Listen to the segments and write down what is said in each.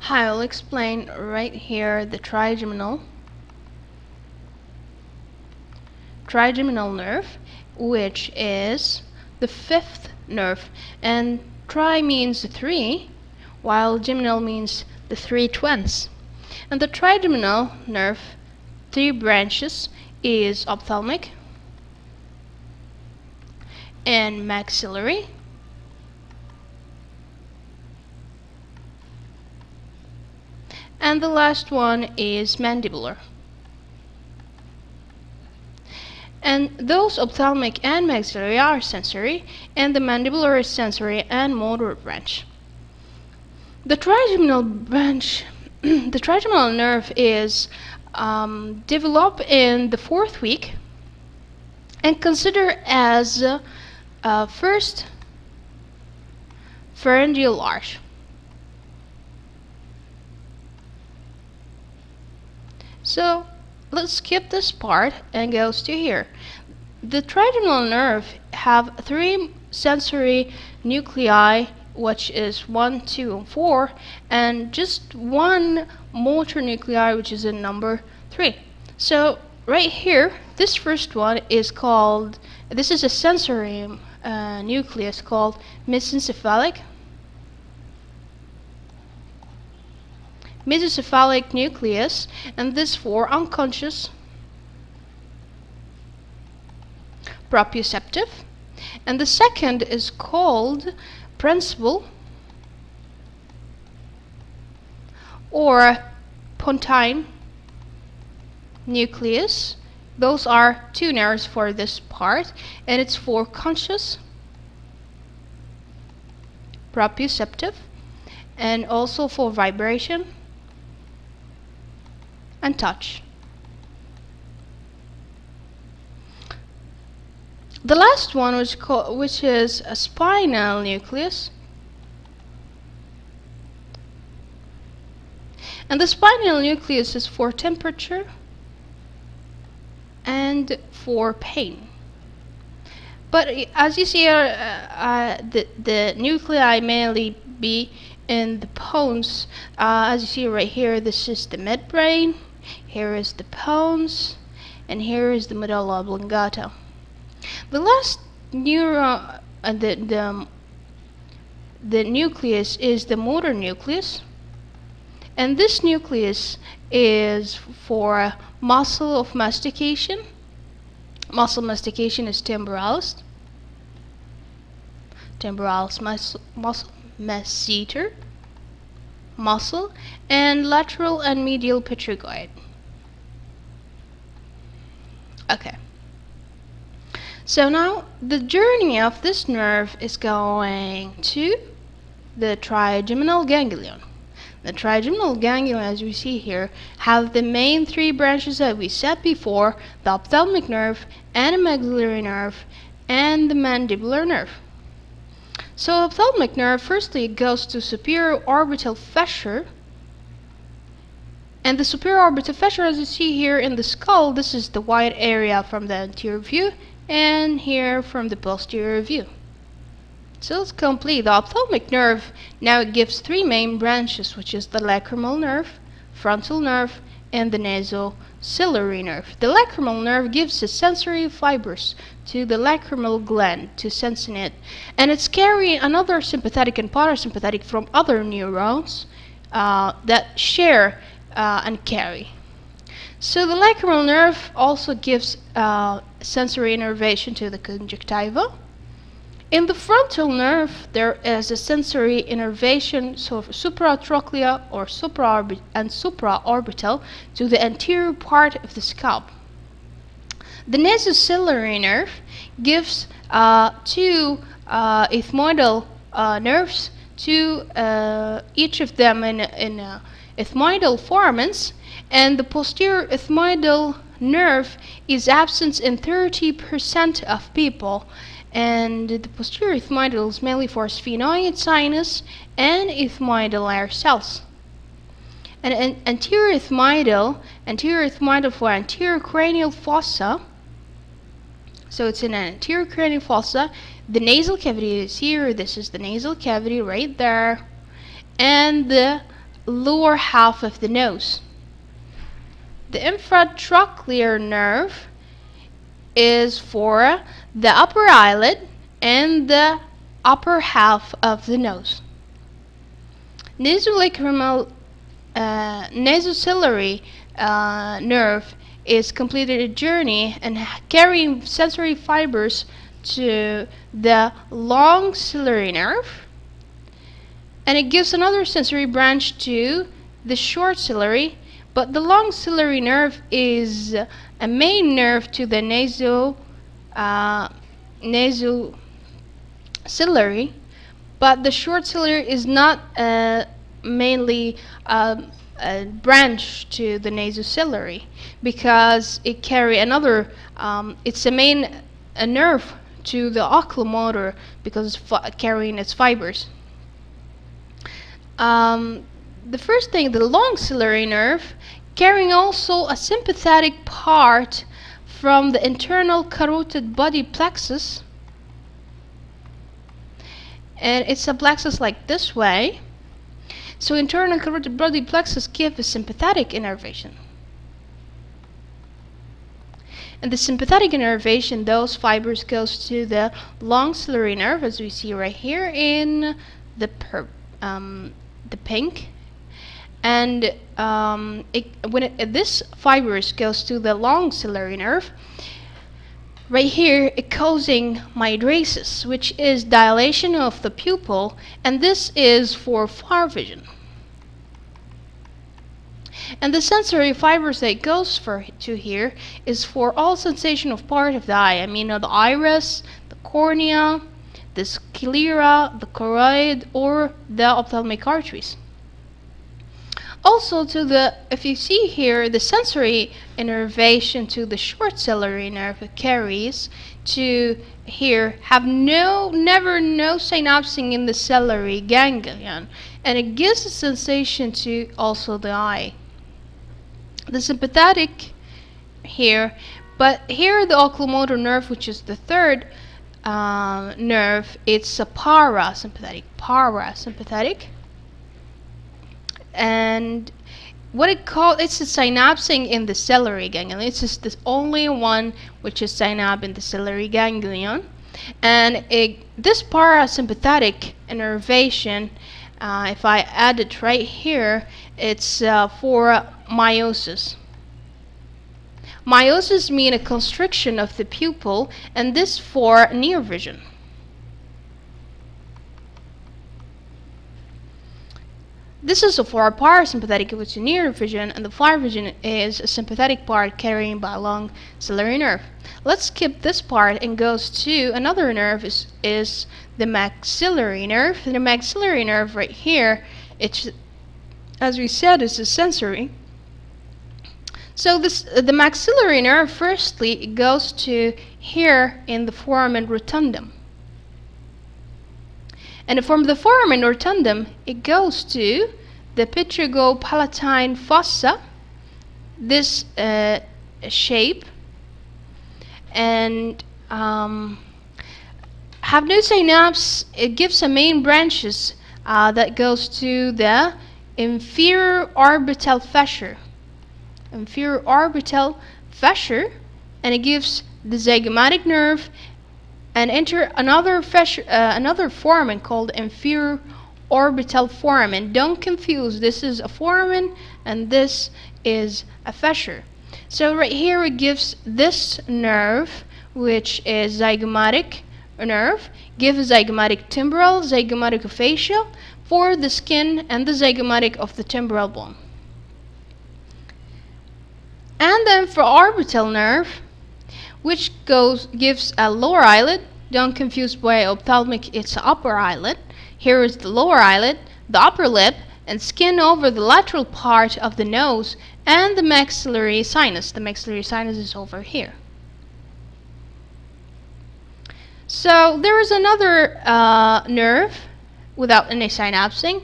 I'll explain right here the trigeminal nerve, which is the fifth nerve, and tri means three, while geminal means the three twins. And the trigeminal nerve, three branches, is ophthalmic and maxillary and the last one is mandibular. And those ophthalmic and maxillary are sensory, and the mandibular is sensory and motor branch. The trigeminal branch, the trigeminal nerve is developed in the fourth week and considered as first pharyngeal arch. So let's skip this part and goes to here. The trigeminal nerve have three sensory nuclei, which is 1, 2, and 4, and just one motor nuclei, which is in number 3. So right here, this first one is called, this is a sensory nucleus called mesencephalic nucleus, and this for unconscious proprioceptive, and the second is called principal or pontine nucleus. Those are two nerves for this part, and it's for conscious proprioceptive and also for vibration and touch. The last one, which is a spinal nucleus, and the spinal nucleus is for temperature and for pain. But as you see, the nuclei mainly be in the pons. As you see right here, this is the midbrain. Here is the pons, and here is the medulla oblongata. The last neuron, the nucleus is the motor nucleus, and this nucleus is for muscle of mastication. Muscle mastication is temporalis muscle, masseter muscle, and lateral and medial pterygoid. Okay. So now the journey of this nerve is going to the trigeminal ganglion. The trigeminal ganglion, as we see here, have the main three branches that we said before: the ophthalmic nerve, and a maxillary nerve, and the mandibular nerve. So ophthalmic nerve, firstly, goes to superior orbital fissure, and the superior orbital fissure, as you see here in the skull, this is the white area from the anterior view, and here from the posterior view. So it's complete. The ophthalmic nerve now gives three main branches, which is the lacrimal nerve, frontal nerve, and the nasociliary nerve. The lacrimal nerve gives the sensory fibers to the lacrimal gland to sensing it, and it's carrying another sympathetic and parasympathetic from other neurons that share and carry. So the lacrimal nerve also gives sensory innervation to the conjunctiva. In the frontal nerve, there is a sensory innervation, so supratrochlear or supraorbital to the anterior part of the scalp. The nasociliary nerve gives two ethmoidal nerves, to each of them in ethmoidal foramens, and the posterior ethmoidal nerve is absent in 30% of people. And the posterior ethmoidal is mainly for sphenoid sinus and ethmoidal air cells. And anterior ethmoidal for anterior cranial fossa. So it's in an anterior cranial fossa. The nasal cavity is here. This is the nasal cavity right there. And the lower half of the nose. The infratrochlear nerve is for the upper eyelid and the upper half of the nose. Nasolacrimal nasociliary nerve is completed a journey and carrying sensory fibers to the long ciliary nerve, and it gives another sensory branch to the short ciliary, but the long ciliary nerve is a main nerve to the nasociliary, but the short ciliary is not mainly a branch to the nasociliary because it carry another it's a main nerve to the oculomotor because it's carrying its fibers. The first thing, the long ciliary nerve, carrying also a sympathetic part from the internal carotid body plexus, and it's a plexus like this way. So internal carotid body plexus gives a sympathetic innervation. And the sympathetic innervation, those fibers goes to the long ciliary nerve, as we see right here in the pink. And this fibers goes to the long ciliary nerve, right here it causing mydriasis, which is dilation of the pupil, and this is for far vision. And the sensory fibers that goes to here is for all sensation of part of the eye. I mean the iris, the cornea, the sclera, the choroid, or the ophthalmic arteries. Also to the, if you see here, the sensory innervation to the short ciliary nerve carries to here have never no synapsing in the ciliary ganglion, and it gives a sensation to also the eye. The sympathetic here, but here the oculomotor nerve, which is the third nerve, it's a parasympathetic. And what it called, it's a synapsing in the ciliary ganglion. It's just the only one which is synapsed in the ciliary ganglion. And this parasympathetic innervation, if I add it right here, it's for meiosis. Meiosis means a constriction of the pupil, and this for near vision. This is for parasympathetic, which is near vision, and the far vision is a sympathetic part carrying by a long ciliary nerve. Let's skip this part and goes to another nerve is the maxillary nerve. The maxillary nerve right here, it's, as we said, is a sensory. So the maxillary nerve, firstly, it goes to here in the foramen rotundum. And from the foramen rotundum, it goes to the pterygopalatine fossa, this shape, and have no synapse. It gives a main branches that goes to the inferior orbital fissure. Inferior orbital fissure, and it gives the zygomatic nerve and enter another fissure, another foramen called inferior orbital foramen. Don't confuse, this is a foramen and this is a fissure. So right here it gives this nerve, which is zygomatic nerve, gives zygomatic temporal, zygomatic facial for the skin, and the zygomatic of the temporal bone. And then for orbital nerve, which gives a lower eyelid. Don't confuse by ophthalmic, it's the upper eyelid. Here is the lower eyelid, the upper lip, and skin over the lateral part of the nose, and the maxillary sinus. The maxillary sinus is over here. So there is another nerve without any synapsing,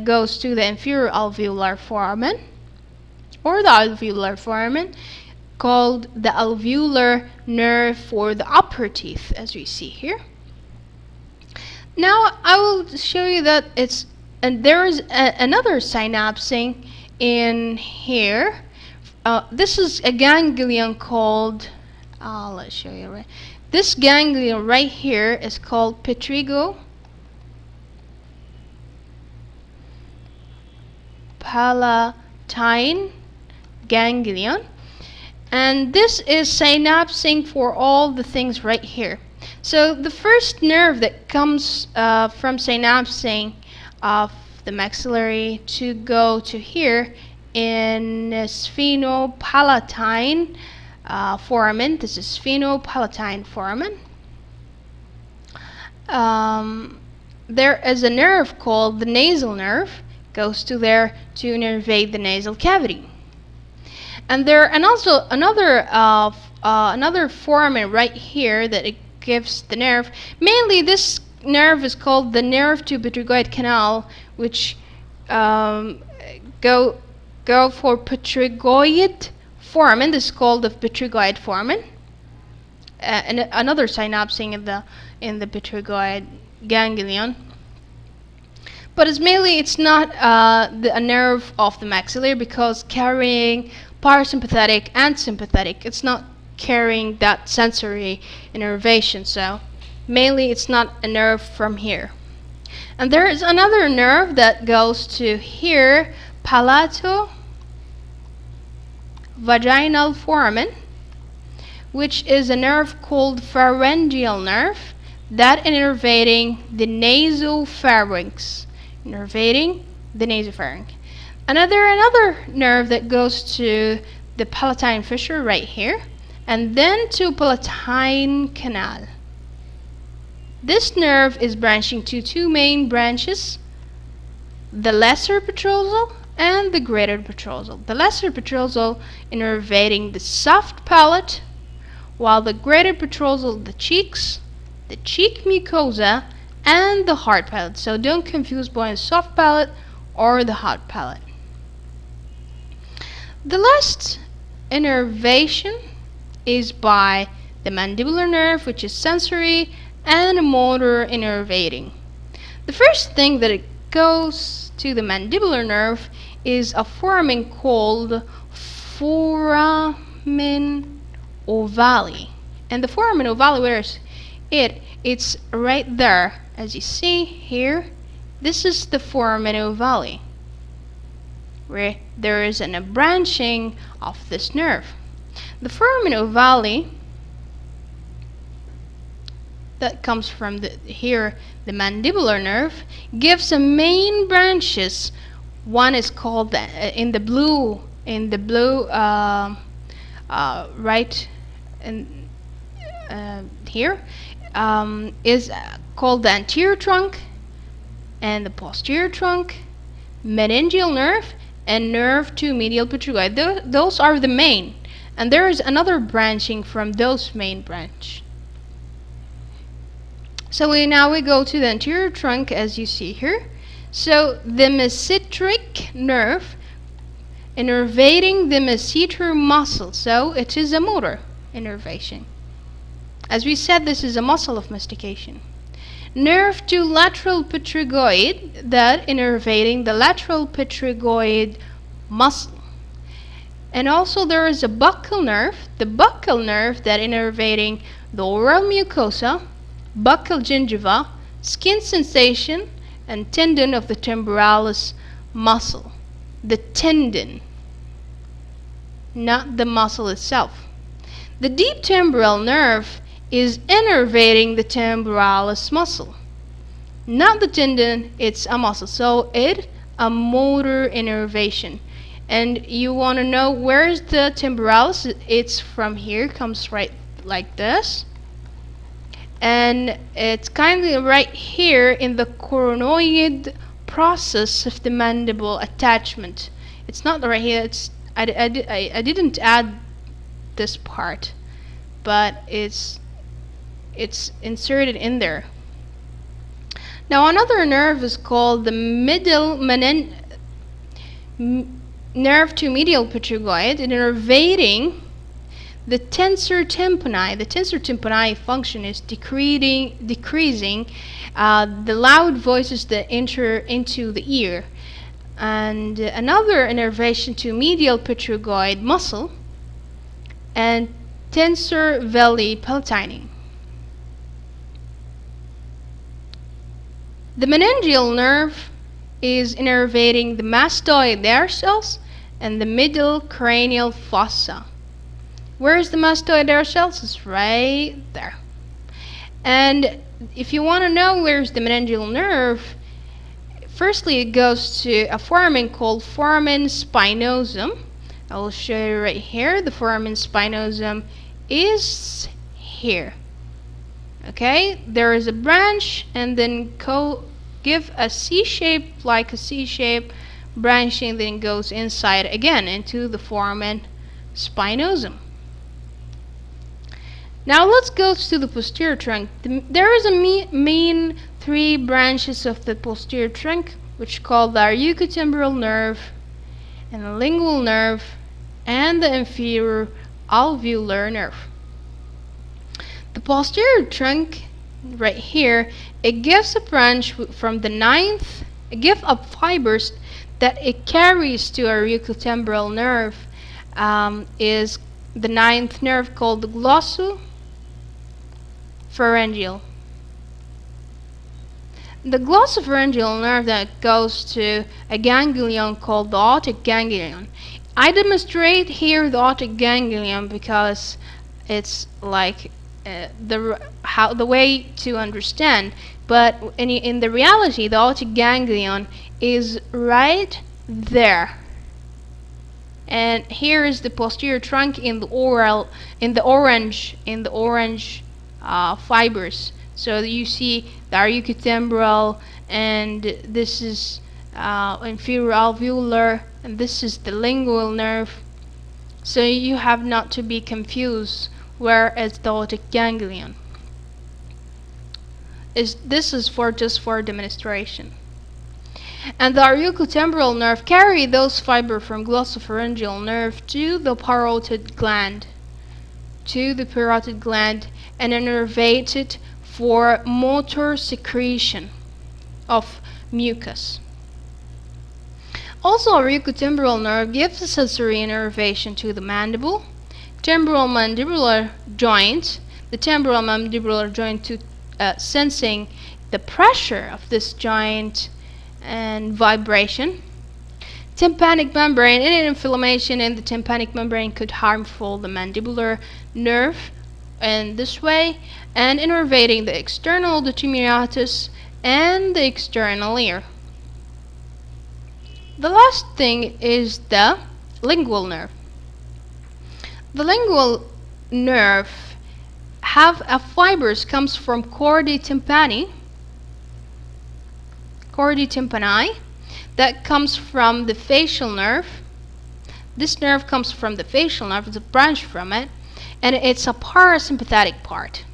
goes to the inferior alveolar foramen, or the alveolar foramen, called the alveolar nerve for the upper teeth, as we see here. Now I will show you that it's And there is another synapsing in here. This is a ganglion called, let's show you right. This ganglion right here is called pterygopalatine ganglion, and this is synapsing for all the things right here. So the first nerve that comes from synapsing of the maxillary to go to here in sphenopalatine foramen. This is sphenopalatine foramen. There is a nerve called the nasal nerve, goes to there to innervate the nasal cavity. And there and also another foramen right here that it gives the nerve. Mainly this nerve is called the nerve to pterygoid canal, which go for pterygoid foramen. This is called the pterygoid foramen. And another synapsing in the pterygoid ganglion. But it's not a nerve of the maxillary, because carrying parasympathetic and sympathetic, it's not carrying that sensory innervation. So mainly it's not a nerve from here. And there is another nerve that goes to here, palato-vaginal foramen, which is a nerve called pharyngeal nerve that innervating the nasopharynx. Innervating the nasopharynx. Another nerve that goes to the palatine fissure right here, and then to palatine canal. This nerve is branching to two main branches, the lesser petrosal and the greater petrosal. The lesser petrosal innervating the soft palate, while the greater petrosal the cheeks, the cheek mucosa, and the hard palate. So don't confuse between the soft palate or the hard palate. The last innervation is by the mandibular nerve, which is sensory and motor innervating. The first thing that it goes to the mandibular nerve is a foramen called foramen ovale. And the foramen ovale, where is it? It's right there, as you see here. This is the foramen ovale, where there is a branching of this nerve. The foramen ovale that comes from the mandibular nerve gives a main branches. One is called in the blue right in here is called the anterior trunk and the posterior trunk, meningeal nerve, and nerve to medial pterygoid. Those are the main, and there is another branching from those main branch. So now we go to the anterior trunk, as you see here. So the mesenteric nerve innervating the masseter muscle. So it is a motor innervation. As we said, this is a muscle of mastication. Nerve to lateral pterygoid that innervating the lateral pterygoid muscle. And also there is a buccal nerve, the buccal nerve that innervating the oral mucosa, buccal gingiva, skin sensation, and tendon of the temporalis muscle. The tendon, not the muscle itself. The deep temporal nerve is innervating the temporalis muscle, not the tendon. It's a muscle, so it's a motor innervation. And you want to know where is the temporalis? It's from here, comes right like this, and it's kind of right here in the coronoid process of the mandible attachment. It's not right here. It's I didn't add this part, but it's inserted in there. Now another nerve is called the nerve to medial pterygoid, innervating the tensor tympani. The tensor tympani function is decreasing the loud voices that enter into the ear. And another innervation to medial pterygoid muscle and tensor veli palatini. The meningeal nerve is innervating the mastoid air cells and the middle cranial fossa. Where is the mastoid air cells? It's right there. And if you want to know where's the meningeal nerve, firstly it goes to a foramen called foramen spinosum. I will show you right here. The foramen spinosum is here. Okay, there is a branch, and then give a C shape, like a C shape branching, then goes inside again into the foramen spinosum. Now let's go to the posterior trunk. There is a main three branches of the posterior trunk, which called the auriculotemporal nerve and the lingual nerve and the inferior alveolar nerve. The posterior trunk right here, it gives a branch from the ninth, it gives up fibers that it carries to auriculotemporal nerve, is the ninth nerve called the glossopharyngeal. The glossopharyngeal nerve that goes to a ganglion called the otic ganglion. I demonstrate here the otic ganglion because it's like the way to understand, but in the reality the otic ganglion is right there, and here is the posterior trunk in the orange fibers. So you see the auriculotemporal, and this is inferior alveolar, and this is the lingual nerve, so you have not to be confused where is the otic ganglion. This is just for demonstration. And the auriculotemporal nerve carry those fibers from glossopharyngeal nerve to the parotid gland, and innervate it for motor secretion of mucus. Also, auriculotemporal nerve gives a sensory innervation to the mandible, temporal mandibular joint, the temporal mandibular joint to sensing the pressure of this joint and vibration. Tympanic membrane, any inflammation in the tympanic membrane could harmful the mandibular nerve in this way, and innervating the external determinatus and the external ear. The last thing is the lingual nerve. The lingual nerve have a fibers comes from chordae tympani that comes from the facial nerve. This nerve comes from the facial nerve, it's a branch from it, and it's a parasympathetic part.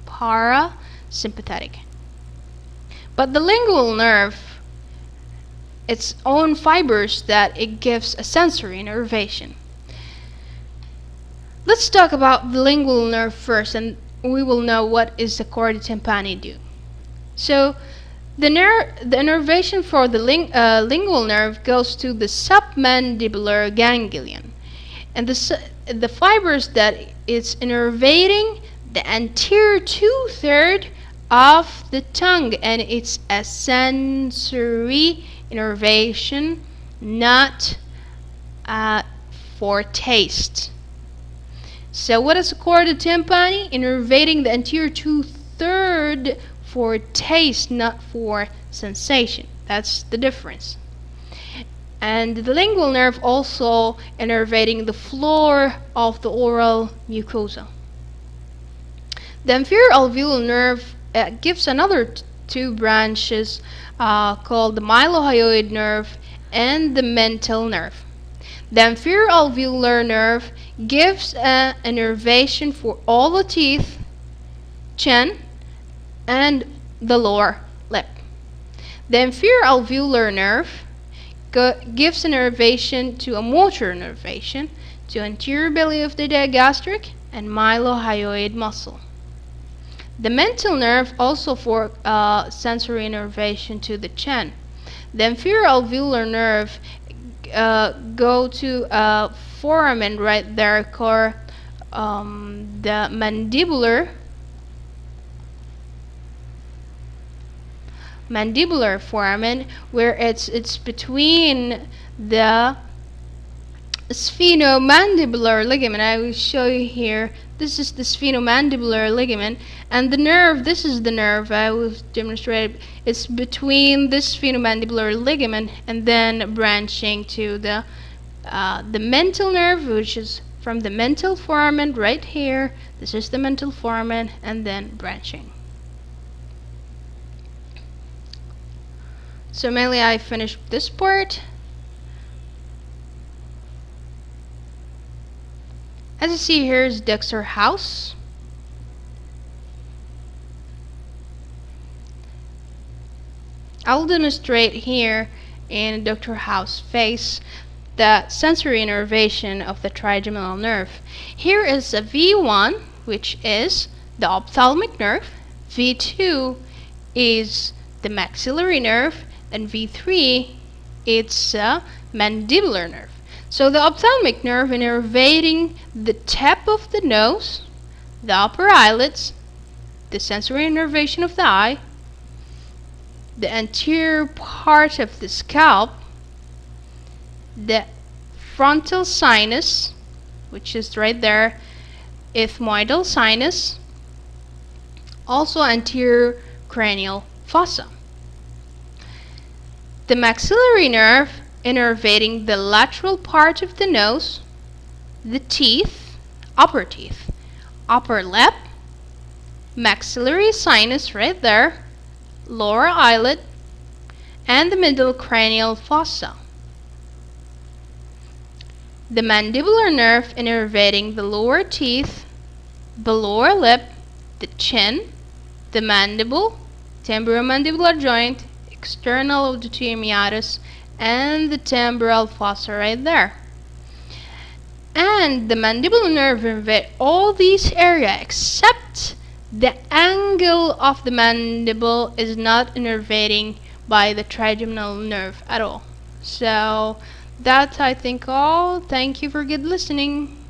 Parasympathetic. But the lingual nerve, its own fibers that it gives a sensory innervation. Let's talk about the lingual nerve first, and we will know what is the chordae tympani do. So the innervation for the lingual nerve goes to the submandibular ganglion, and the fibers that it's innervating the anterior 2/3 of the tongue, and it's a sensory innervation, not for taste. So what is the chordae tympani? Innervating the anterior 2/3 for taste, not for sensation. That's the difference. And the lingual nerve also innervating the floor of the oral mucosa. The inferior alveolar nerve gives another two branches called the mylohyoid nerve and the mental nerve. The inferior alveolar nerve gives an innervation for all the teeth, chin, and the lower lip. The inferior alveolar nerve gives innervation to a motor innervation to anterior belly of the digastric and mylohyoid muscle. The mental nerve also for sensory innervation to the chin. The inferior alveolar nerve go to foramen right there called the mandibular foramen, where it's between the sphenomandibular ligament. I will show you here. This is the sphenomandibular ligament, and the nerve, this is the nerve I will demonstrate. It's between this sphenomandibular ligament and then branching to the mental nerve, which is from the mental foramen right here. This is the mental foramen, and then branching. So mainly I finished this part. As you see here is Dexter House. I'll demonstrate here in Dr. House face the sensory innervation of the trigeminal nerve. Here is a V1, which is the ophthalmic nerve. V2 is the maxillary nerve, and V3 it's a mandibular nerve. So the ophthalmic nerve innervating the tip of the nose, the upper eyelids, the sensory innervation of the eye, the anterior part of the scalp, the frontal sinus, which is right there, ethmoidal sinus, also anterior cranial fossa. The maxillary nerve innervating the lateral part of the nose, the teeth, upper lip, maxillary sinus right there, lower eyelid, and the middle cranial fossa. The mandibular nerve innervating the lower teeth, the lower lip, the chin, the mandible, temporomandibular joint, external of the two meatus, and the temporal fossa right there. And the mandibular nerve innervates all these areas except the angle of the mandible is not innervating by the trigeminal nerve at all. So that's I think all. Thank you for good listening.